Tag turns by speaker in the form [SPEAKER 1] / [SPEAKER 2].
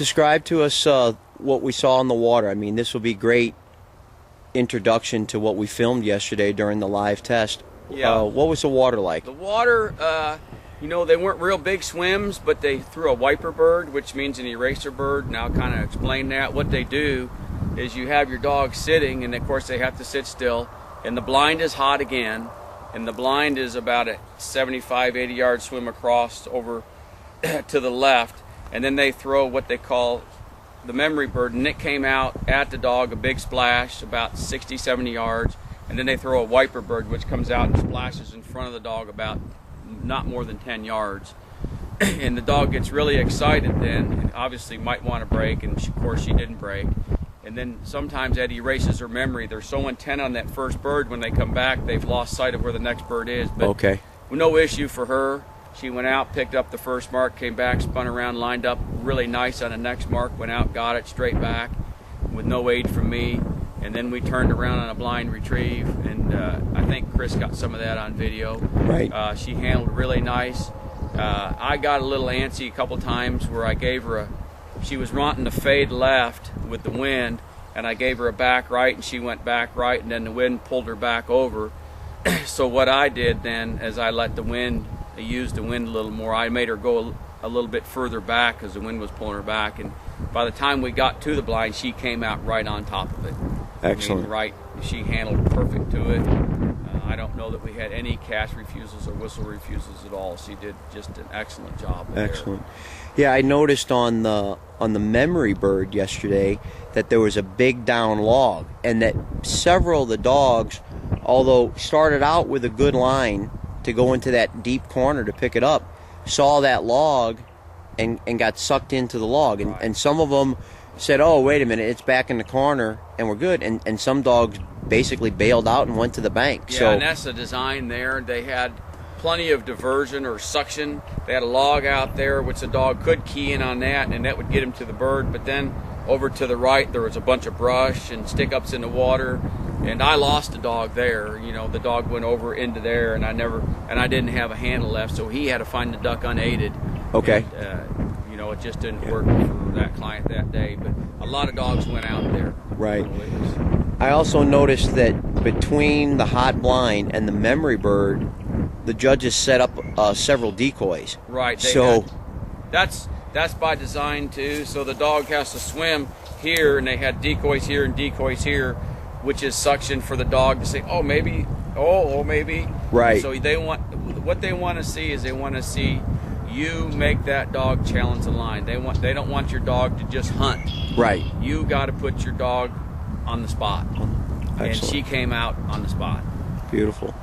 [SPEAKER 1] Describe to us what we saw in the water. I mean, this will be great introduction to what we filmed yesterday during the live test.
[SPEAKER 2] Yeah.
[SPEAKER 1] What was the water like?
[SPEAKER 2] The water, you know, they weren't real big swims, but they threw a wiper bird, which means an eraser bird, and I'll kind of explain that. What they do is you have your dog sitting, and of course they have to sit still, and the blind is hot again, and the blind is about a 75, 80-yard swim across over to the left, and then they throw what they call the memory bird, and it came out at the dog, a big splash, about 60, 70 yards, and then they throw a wiper bird, which comes out and splashes in front of the dog about not more than 10 yards. And the dog gets really excited then, and obviously might want to break, and of course she didn't break. And then sometimes that erases her memory. They're so intent on that first bird, when they come back, they've lost sight of where the next bird is. But
[SPEAKER 1] okay.
[SPEAKER 2] No issue for her. She went out, picked up the first mark, came back, spun around, lined up really nice on the next mark, went out, got it straight back with no aid from me. And then we turned around on a blind retrieve, and I think Chris got some of that on video.
[SPEAKER 1] Right.
[SPEAKER 2] She handled really nice. I got a little antsy a couple times where I gave her she was wanting to fade left with the wind, and I gave her a back right, and she went back right, and then the wind pulled her back over. So what I did then, as I let the wind, I used the wind a little more, I made her go a little bit further back because the wind was pulling her back, and by the time we got to the blind, she came out right on top of it.
[SPEAKER 1] Excellent.
[SPEAKER 2] I mean, right, she handled perfect to it. I don't know that we had any cast refusals or whistle refusals at all. She did just an excellent job.
[SPEAKER 1] Excellent. Yeah, I noticed on the memory bird yesterday that there was a big down log, and that several of the dogs, although started out with a good line to go into that deep corner to pick it up, saw that log and got sucked into the log. And,
[SPEAKER 2] right.
[SPEAKER 1] And some of them said, oh, wait a minute, it's back in the corner, and we're good. And some dogs basically bailed out and went to the bank.
[SPEAKER 2] Yeah,
[SPEAKER 1] so,
[SPEAKER 2] and that's the design there. They had plenty of diversion or suction. They had a log out there, which the dog could key in on that, and that would get him to the bird. But then over to the right, there was a bunch of brush and stick-ups in the water, and I lost the dog there. You know, the dog went over into there, and I didn't have a handle left, so he had to find the duck unaided.
[SPEAKER 1] okay.
[SPEAKER 2] And, you know, it just didn't work for that client that day. But a lot of dogs went out there.
[SPEAKER 1] Right.
[SPEAKER 2] You know,
[SPEAKER 1] I also noticed that between the hot blind and the memory bird, the judges set up several decoys.
[SPEAKER 2] right. That's by design too. So the dog has to swim here, and they had decoys here and decoys here, which is suction for the dog to say, oh maybe, oh maybe.
[SPEAKER 1] Right.
[SPEAKER 2] So what they want to see is they want to see you make that dog challenge the line. They don't want your dog to just hunt.
[SPEAKER 1] Right.
[SPEAKER 2] You got to put your dog on the spot.
[SPEAKER 1] Excellent.
[SPEAKER 2] And she came out on the spot.
[SPEAKER 1] Beautiful.